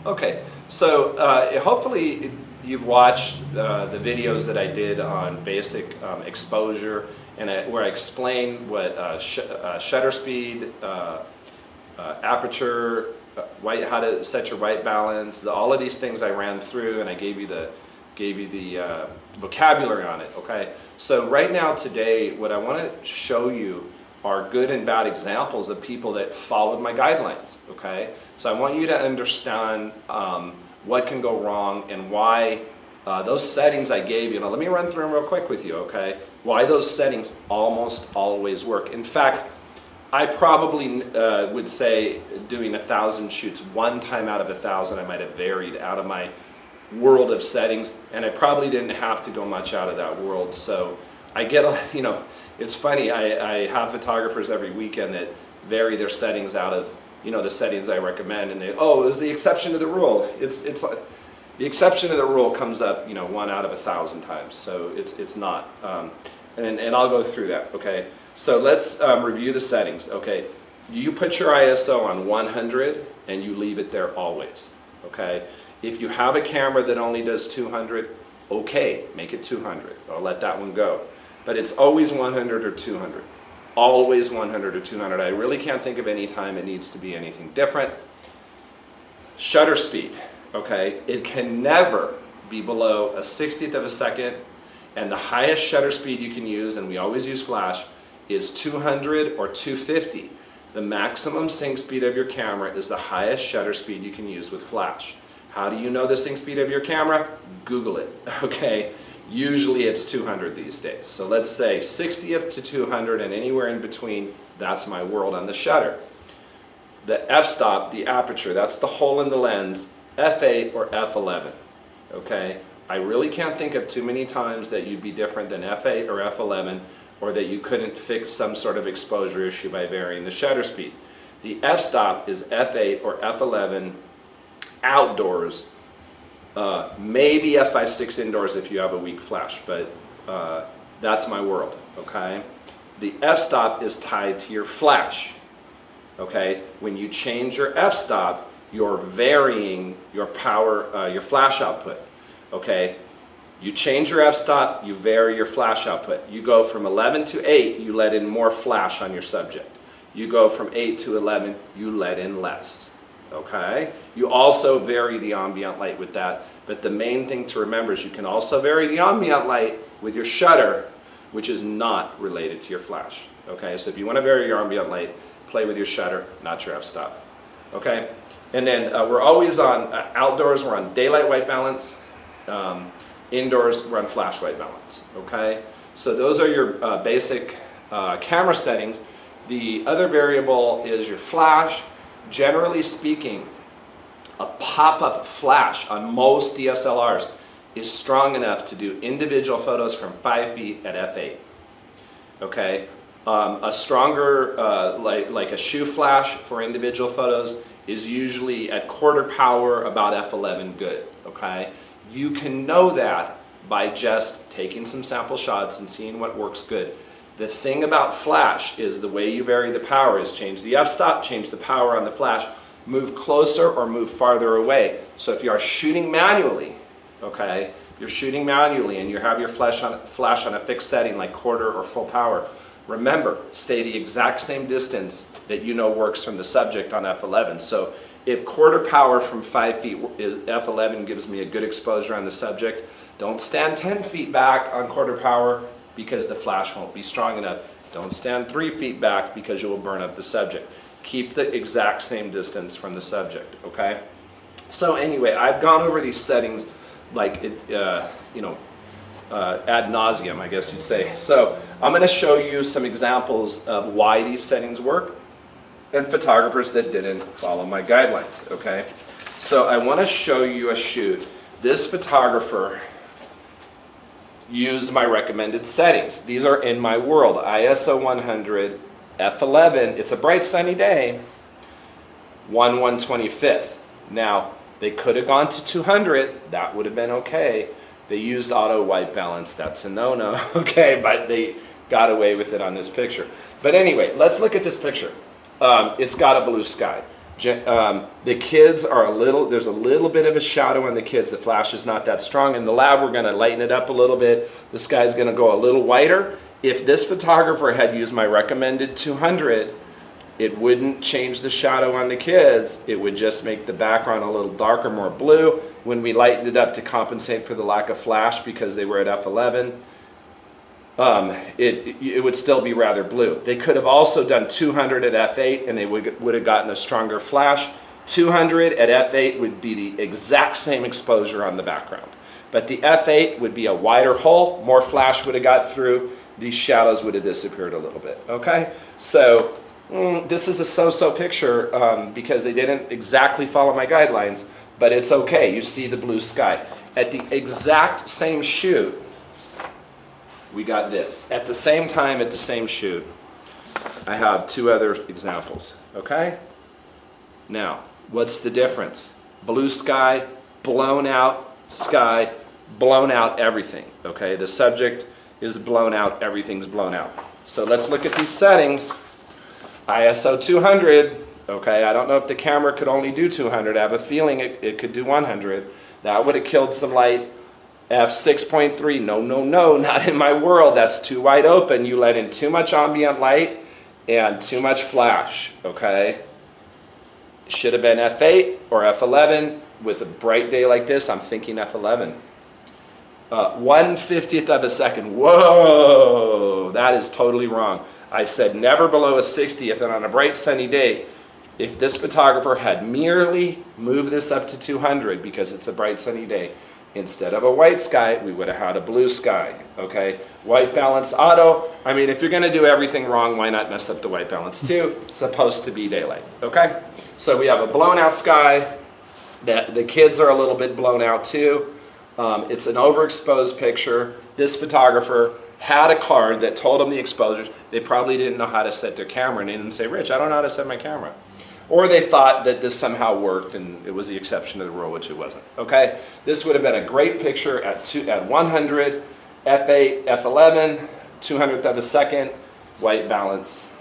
Okay, so hopefully you've watched the videos that I did on basic exposure, and where I explain what shutter speed, aperture, how to set your white balance, all of these things I ran through, and I gave you the vocabulary on it. Okay, so right now today, what I want to show you are good and bad examples of people that followed my guidelines. Okay, so I want you to understand what can go wrong and why those settings I gave you. Now let me run through them real quick with you. Okay, why those settings almost always work. In fact, I probably would say doing 1,000 shoots, one time out of 1,000 I might have varied out of my world of settings, and I probably didn't have to go much out of that world. So I get, it's funny, I have photographers every weekend that vary their settings out of, the settings I recommend, and it was the exception to the rule. It's like, the exception to the rule comes up, one out of 1,000 times, so it's not. And I'll go through that, okay? So let's review the settings, okay? You put your ISO on 100 and you leave it there always, okay? If you have a camera that only does 200, okay, make it 200. I'll let that one go. But it's always 100 or 200. Always 100 or 200. I really can't think of any time it needs to be anything different. Shutter speed, okay? It can never be below a 60th of a second, and the highest shutter speed you can use, and we always use flash, is 200 or 250. The maximum sync speed of your camera is the highest shutter speed you can use with flash. How do you know the sync speed of your camera? Google it, okay? Usually it's 200 these days. So let's say 60th to 200 and anywhere in between, that's my world on the shutter. The f-stop, the aperture, that's the hole in the lens, f8 or f11, okay? I really can't think of too many times that you'd be different than f8 or f11, or that you couldn't fix some sort of exposure issue by varying the shutter speed. The f-stop is f8 or f11 outdoors, maybe f5.6 indoors if you have a weak flash, but that's my world, okay? The f-stop is tied to your flash, okay? When you change your f-stop, you're varying your power, your flash output, okay? You change your f-stop, you vary your flash output. You go from 11 to 8, you let in more flash on your subject. You go from 8 to 11, you let in less, okay? You also vary the ambient light with that, but the main thing to remember is you can also vary the ambient light with your shutter, which is not related to your flash, okay? So if you want to vary your ambient light, play with your shutter, not your f-stop, okay? And then we're always on, outdoors we're on daylight white balance, indoors run flash white balance, okay? So those are your basic camera settings. The other variable is your flash. Generally speaking, a pop-up flash on most DSLRs is strong enough to do individual photos from 5 feet at f8, okay? A stronger, like a shoe flash for individual photos is usually at quarter power, about f11 good, okay? You can know that by just taking some sample shots and seeing what works good. The thing about flash is the way you vary the power is change the f-stop, change the power on the flash, move closer or move farther away. So if you are shooting manually, okay, if you're shooting manually and you have your flash on a fixed setting like quarter or full power, remember, stay the exact same distance that you know works from the subject on f11. So if quarter power from 5 feet is f11 gives me a good exposure on the subject, don't stand 10 feet back on quarter power because the flash won't be strong enough. Don't stand 3 feet back because you will burn up the subject. Keep the exact same distance from the subject, okay? So anyway, I've gone over these settings like, ad nauseum, I guess you'd say. So I'm going to show you some examples of why these settings work, and photographers that didn't follow my guidelines, okay? So I want to show you a shoot. This photographer used my recommended settings. These are in my world. ISO 100, f11, it's a bright sunny day, 1/125th. Now, they could have gone to 200, that would have been okay. They used auto white balance, that's a no-no, okay, but they got away with it on this picture. But anyway, let's look at this picture. It's got a blue sky. The kids are there's a little bit of a shadow on the kids. The flash is not that strong. In the lab, we're going to lighten it up a little bit. The sky's going to go a little whiter. If this photographer had used my recommended 200, it wouldn't change the shadow on the kids. It would just make the background a little darker, more blue. When we lightened it up to compensate for the lack of flash because they were at f11, it would still be rather blue. They could have also done 200 at f8 and they would have gotten a stronger flash. 200 at f8 would be the exact same exposure on the background. But the f8 would be a wider hole, more flash would have got through, these shadows would have disappeared a little bit, okay? So this is a so-so picture because they didn't exactly follow my guidelines, but it's okay, you see the blue sky. At the exact same shoot, we got this. At the same time, at the same shoot, I have two other examples, okay? Now, what's the difference? Blue sky, blown out sky, blown out everything, okay? The subject is blown out, everything's blown out. So let's look at these settings. ISO 200, okay? I don't know if the camera could only do 200. I have a feeling it could do 100. That would have killed some light. F6.3, no, not in my world. That's too wide open. You let in too much ambient light and too much flash, okay? Should have been F8 or F11. With a bright day like this, I'm thinking F11. 1/50th of a second. Whoa, that is totally wrong. I said never below a 60th, and on a bright sunny day, if this photographer had merely moved this up to 200 because it's a bright sunny day, instead of a white sky, we would have had a blue sky, okay? White balance auto, I mean, if you're gonna do everything wrong, why not mess up the white balance too? Supposed to be daylight, okay? So we have a blown out sky, the kids are a little bit blown out too. It's an overexposed picture. This photographer had a card that told them the exposures. They probably didn't know how to set their camera, and they didn't say, Rich, I don't know how to set my camera. Or they thought that this somehow worked and it was the exception to the rule, which it wasn't, okay? This would have been a great picture at 100, f8, f11, 200th of a second, white balance.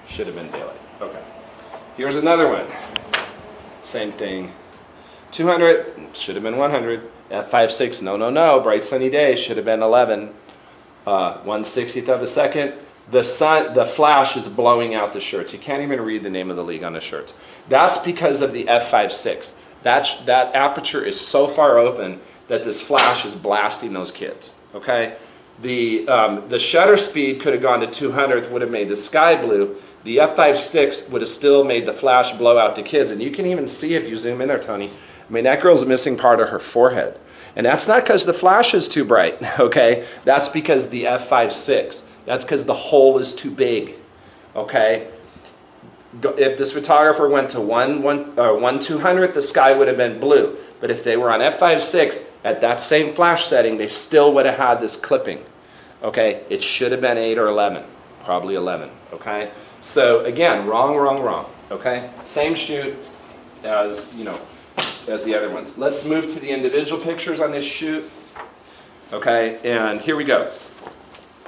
Should have been daylight, okay. Here's another one. Same thing. 200, should have been 100. F5.6, no, bright sunny day, should have been 11. 1/60th of a second. The flash is blowing out the shirts. You can't even read the name of the league on the shirts. That's because of the f5.6. That aperture is so far open that this flash is blasting those kids, okay? The shutter speed could have gone to 200th, would have made the sky blue. The f5.6 would have still made the flash blow out the kids. And you can even see if you zoom in there, Tony. I mean, that girl's missing part of her forehead. And that's not because the flash is too bright, okay? That's because the f5.6. That's because the hole is too big, okay? If this photographer went to 1/200th, the sky would have been blue. But if they were on f5.6 at that same flash setting, they still would have had this clipping, okay? It should have been 8 or 11, probably 11, okay? So again, wrong, okay? Same shoot as, as the other ones. Let's move to the individual pictures on this shoot, okay? And here we go.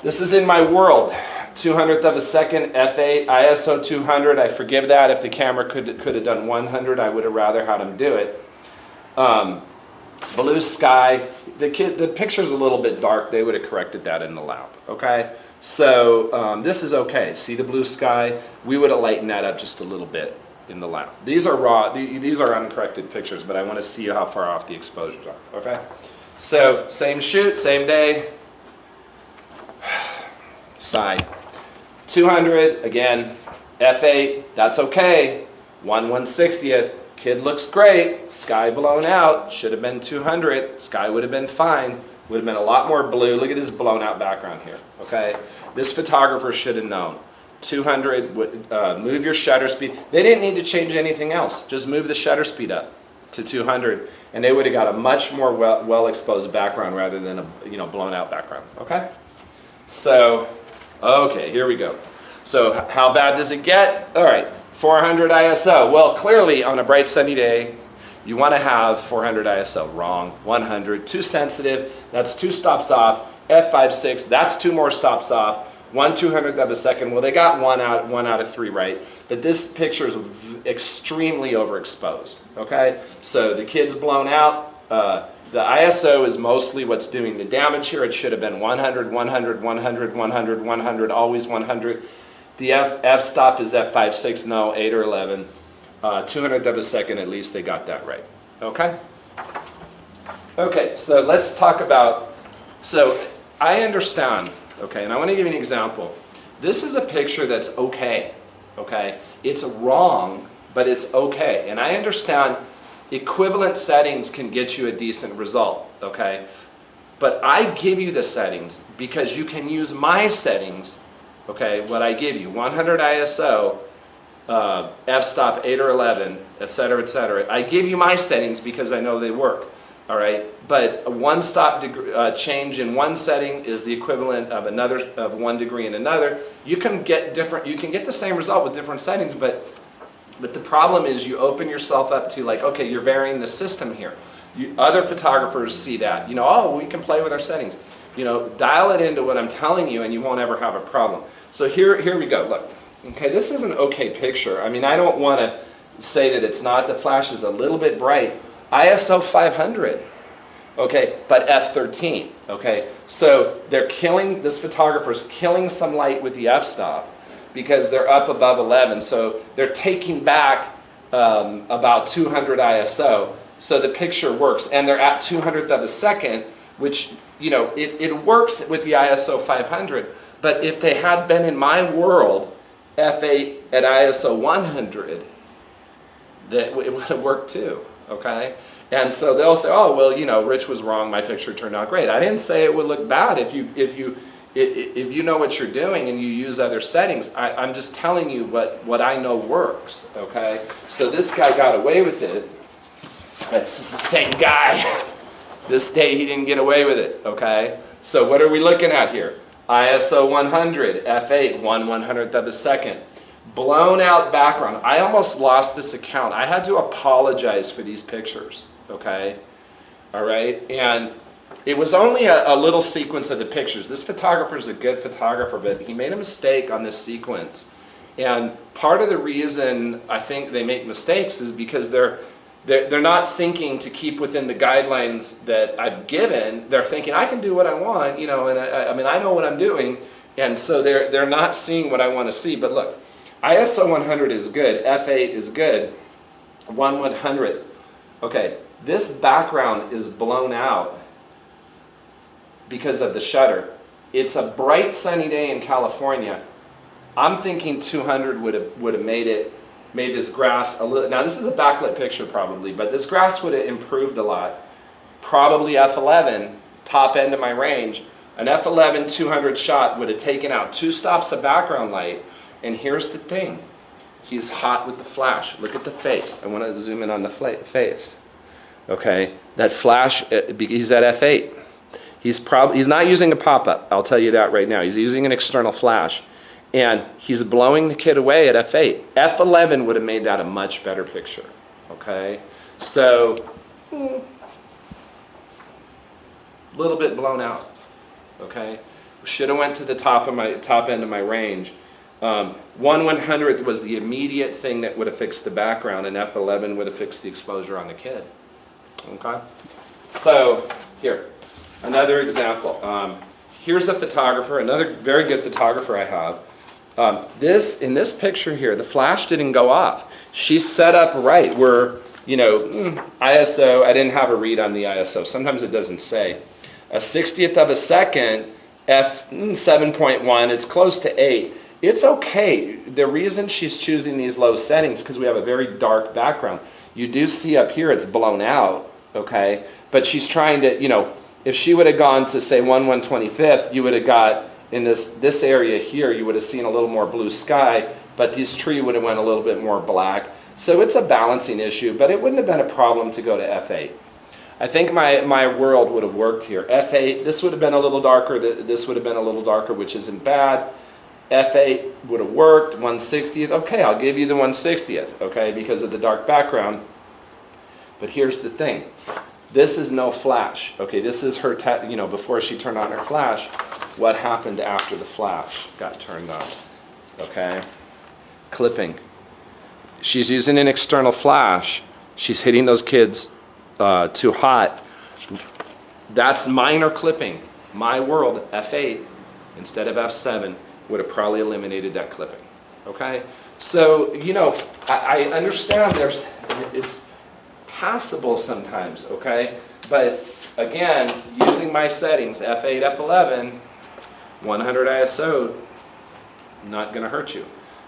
This is in my world, 200th of a second, f8, ISO 200. I forgive that. If the camera could have done 100, I would have rather had him do it. Blue sky. The picture's a little bit dark. They would have corrected that in the lab, okay? So this is okay. See the blue sky? We would have lightened that up just a little bit in the lab. These are raw. These are uncorrected pictures, but I want to see how far off the exposures are, okay? So same shoot, same day. Side 200 again, f8, that's okay. 1/160th, kid looks great, sky blown out, should have been 200, sky would have been fine, would have been a lot more blue. Look at this blown out background here, okay? This photographer should have known. 200, move your shutter speed. They didn't need to change anything else, just move the shutter speed up to 200 and they would have got a much more well exposed background rather than a blown out background, okay? So, okay, here we go. So how bad does it get? All right, 400 ISO. Well, clearly on a bright sunny day, you want to have 400 ISO. Wrong, 100, too sensitive. That's 2 stops off. F5.6, that's 2 more stops off. 1/200th of a second. Well, they got one out of three right, but this picture is extremely overexposed. Okay, so the kid's blown out. The ISO is mostly what's doing the damage here. It should have been 100, 100, 100, 100, 100, always 100. The f-stop is f5.6, no, 8 or 11. 200th of a second, at least they got that right. Okay? Okay, so let's talk about, so I understand, okay, and I want to give you an example. This is a picture that's okay, okay? It's wrong, but it's okay. And I understand equivalent settings can get you a decent result, okay? But I give you the settings because you can use my settings, okay, what I give you, 100 ISO, f-stop 8 or 11, etc., etc. I give you my settings because I know they work, all right? But a one stop change in one setting is the equivalent of another of 1 degree in another. You can get the same result with different settings, but the problem is you open yourself up to like, okay, you're varying the system here. Other photographers see that, you know, oh, we can play with our settings. You know, dial it into what I'm telling you and you won't ever have a problem. So here we go, look. Okay, this is an okay picture. I mean, I don't want to say that it's not. The flash is a little bit bright. ISO 500, okay, but f13, okay? So they're killing, this photographer's killing some light with the f-stop because they're up above 11. So they're taking back about 200 ISO. So the picture works. And they're at 200th of a second, which, you know, it works with the ISO 500. But if they had been in my world, f8 at ISO 100, that it would have worked too, okay? And so they'll say, oh, well, you know, Rich was wrong, my picture turned out great. I didn't say it would look bad if you know what you're doing and you use other settings. I'm just telling you what I know works, okay? So this guy got away with it. This is the same guy. This day he didn't get away with it, okay? So what are we looking at here? ISO 100, f8, 1/100th of a second. Blown out background. I almost lost this account. I had to apologize for these pictures, okay? All right? And it was only a little sequence of the pictures. This photographer is a good photographer, but he made a mistake on this sequence. And part of the reason I think they make mistakes is because they're not thinking to keep within the guidelines that I've given. They're thinking, I can do what I want, you know, and I mean, I know what I'm doing. And so they're not seeing what I want to see. But look, ISO 100 is good, f8 is good, 1/100th. Okay, this background is blown out because of the shutter. It's a bright sunny day in California. I'm thinking 200 would have made this grass a little. Now this is a backlit picture probably, but this grass would have improved a lot. Probably f11, top end of my range. An f11 200 shot would have taken out 2 stops of background light. And here's the thing, he's hot with the flash. Look at the face. I want to zoom in on the face. Okay, that flash, he's at f8. He's not using a pop-up, I'll tell you that right now. He's using an external flash. And he's blowing the kid away at f8. f11 would have made that a much better picture, okay? So, a little bit blown out, okay? Should have went to the top end of my range. 1/100th was the immediate thing that would have fixed the background, and f11 would have fixed the exposure on the kid, okay? So, here, another example. Here's a photographer, another very good photographer I have. In this picture here, the flash didn't go off. She's set up right where, you know, ISO, I didn't have a read on the ISO. Sometimes it doesn't say. A 60th of a second, f7.1, it's close to 8. It's okay. The reason she's choosing these low settings because we have a very dark background. You do see up here it's blown out, okay? But she's trying to, you know, if she would have gone to say 1/125th, you would have got in this area here, you would have seen a little more blue sky, but this tree would have went a little bit more black. So it's a balancing issue, but it wouldn't have been a problem to go to f8. I think my world would have worked here. f8, this would have been a little darker, this would have been a little darker, which isn't bad. f8 would have worked, 1/60th, okay, I'll give you the 1/60th, okay, because of the dark background. But here's the thing. This is no flash. Okay, this is her, before she turned on her flash, what happened after the flash got turned on. Okay, clipping. She's using an external flash. She's hitting those kids too hot. That's minor clipping. My world, F8 instead of F7 would have probably eliminated that clipping. Okay, so I understand it's passable sometimes. Okay, but again, using my settings, F8, F11, 100 ISO, not going to hurt you.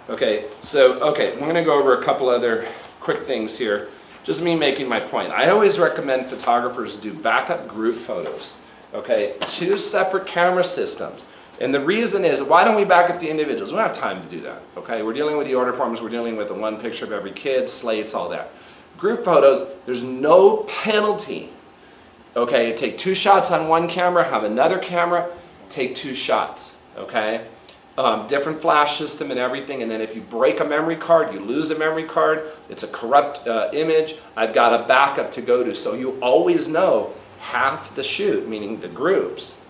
Okay, so we're going to go over a couple other quick things here. Just me making my point. I always recommend photographers do backup group photos. Okay, 2 separate camera systems. And the reason is, why don't we back up the individuals? We don't have time to do that. Okay, we're dealing with the order forms, we're dealing with the one picture of every kid, slates, all that. Group photos, there's no penalty. Okay, take 2 shots on one camera, have another camera, take 2 shots. Okay. Different flash system and everything, and then if you break a memory card, you lose a memory card, it's a corrupt image, I've got a backup to go to. So you always know half the shoot, meaning the groups,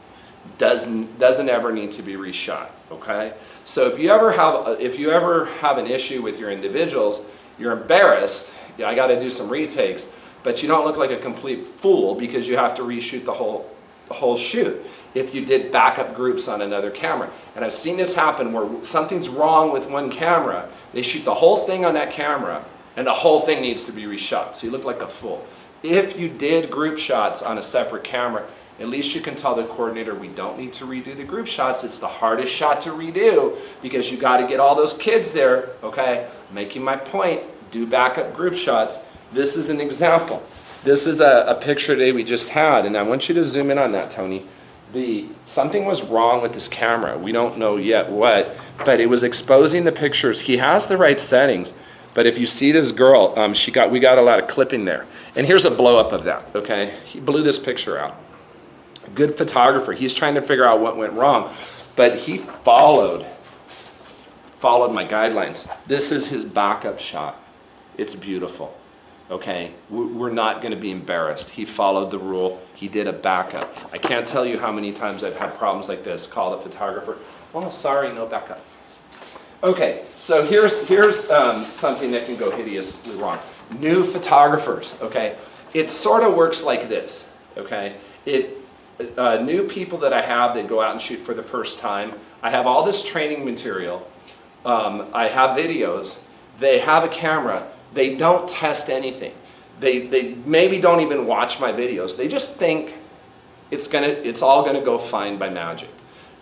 doesn't ever need to be reshot. Okay? So if you ever have an issue with your individuals, you're embarrassed, I got to do some retakes, but you don't look like a complete fool because you have to reshoot the whole shoot if you did backup groups on another camera. And I've seen this happen where something's wrong with one camera, they shoot the whole thing on that camera and the whole thing needs to be reshot, so you look like a fool. If you did group shots on a separate camera, at least you can tell the coordinator we don't need to redo the group shots. It's the hardest shot to redo because you got to get all those kids there. Okay, making my point, do backup group shots. This is an example. This is a picture today we just had, and I want you to zoom in on that, Tony. Something was wrong with this camera. We don't know yet what, but it was exposing the pictures. He has the right settings, but if you see this girl, we got a lot of clipping there. And here's a blow up of that, okay? He blew this picture out. Good photographer. He's trying to figure out what went wrong, but he followed my guidelines. This is his backup shot. It's beautiful. Okay, we're not going to be embarrassed. He followed the rule. He did a backup. I can't tell you how many times I've had problems like this. Call the photographer. Oh, sorry, no backup. Okay, so here's something that can go hideously wrong. New photographers. Okay, it sort of works like this. Okay, new people that I have that go out and shoot for the first time. I have all this training material. I have videos. They have a camera. They don't test anything. They maybe don't even watch my videos. They just think it's all gonna go fine by magic.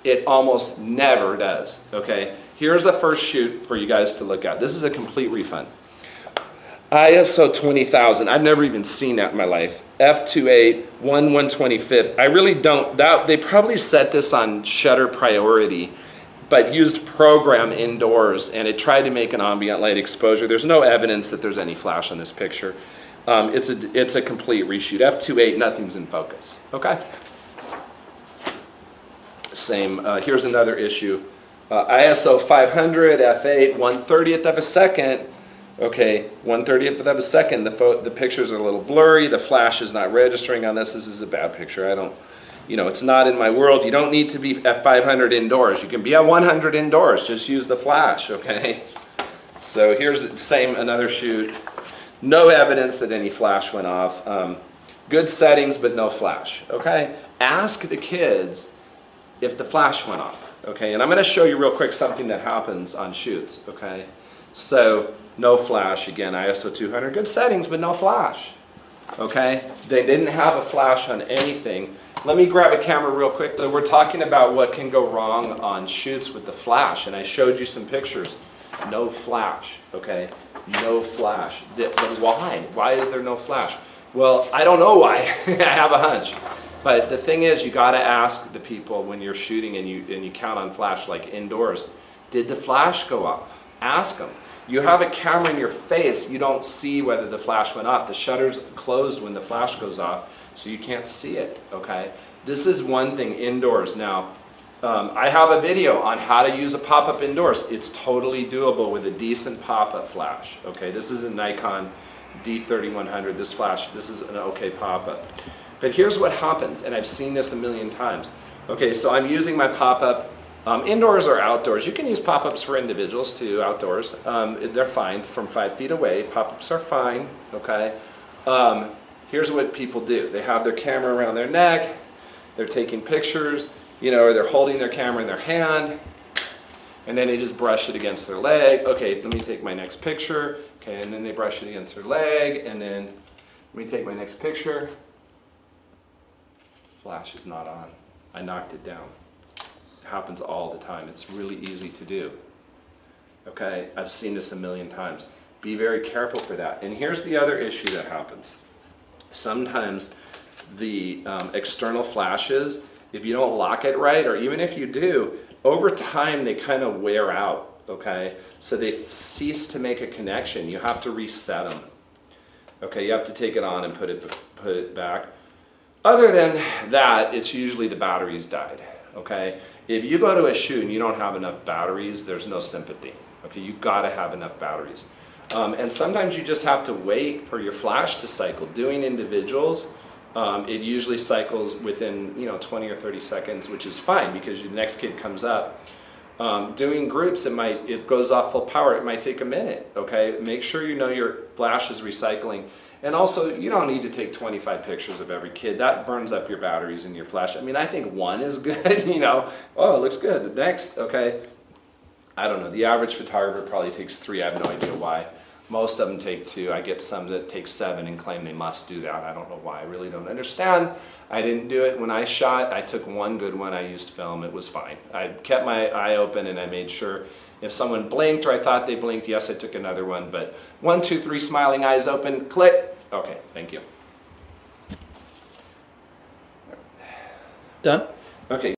It almost never does. Okay. Here's the first shoot for you guys to look at. This is a complete refund. ISO 20,000. I've never even seen that in my life. F2.8, 1/125th. I really don't. They probably set this on shutter priority, but used program indoors, and it tried to make an ambient light exposure. There's no evidence that there's any flash on this picture. It's a complete reshoot. F2.8, nothing's in focus. Okay. Same. Here's another issue. ISO 500, F8, 1/30th of a second. Okay, 1/30th of a second. The pictures are a little blurry. The flash is not registering on this. This is a bad picture. It's not in my world. You don't need to be at 500 indoors. You can be at 100 indoors. Just use the flash, okay? So here's another shoot. No evidence that any flash went off. Good settings, but no flash, okay? Ask the kids if the flash went off, okay? And I'm gonna show you real quick something that happens on shoots, okay? So, no flash, again, ISO 200. Good settings, but no flash, okay? They didn't have a flash on anything. Let me grab a camera real quick. So we're talking about what can go wrong on shoots with the flash, and I showed you some pictures. No flash, okay? No flash. But why? Why is there no flash? Well, I don't know why. I have a hunch. But the thing is, you got to ask the people when you're shooting and you count on flash, like indoors, did the flash go off? Ask them. You have a camera in your face, you don't see whether the flash went off. The shutter's closed when the flash goes off, so you can't see it, okay? This is one thing indoors. Now, I have a video on how to use a pop-up indoors. It's totally doable with a decent pop-up flash, okay? This is a Nikon D3100, this flash, this is an okay pop-up. But here's what happens, and I've seen this a million times. Okay, so I'm using my pop-up indoors or outdoors. You can use pop-ups for individuals too, outdoors. They're fine from 5 feet away. Pop-ups are fine, okay? Here's what people do. They have their camera around their neck, they're taking pictures, you know, or they're holding their camera in their hand, and then they just brush it against their leg. Okay, let me take my next picture. Okay, and then they brush it against their leg, and then let me take my next picture. Flash is not on. I knocked it down. It happens all the time. It's really easy to do. Okay, I've seen this a million times. Be very careful for that. And here's the other issue that happens. Sometimes the external flashes, if you don't lock it right, or even if you do, over time they kind of wear out, okay? So they cease to make a connection. You have to reset them. Okay, you have to take it on and put it back. Other than that, it's usually the batteries died, okay? If you go to a shoot and you don't have enough batteries, there's no sympathy, okay? You gotta have enough batteries. And sometimes you just have to wait for your flash to cycle. Doing individuals, it usually cycles within 20 or 30 seconds, which is fine because the next kid comes up. Doing groups, it goes off full power. It might take a minute, okay? Make sure you know your flash is recycling. And also, you don't need to take 25 pictures of every kid. That burns up your batteries in your flash. I mean, I think one is good, oh, it looks good. Next, okay. I don't know, the average photographer probably takes 3, I have no idea why. Most of them take 2. I get some that take 7 and claim they must do that. I don't know why, I really don't understand. I didn't do it when I shot. I took one good one, I used film, it was fine. I kept my eye open and I made sure if someone blinked or I thought they blinked, yes, I took another one, but 1, 2, 3, smiling eyes open, click. Okay, thank you. Done? Okay.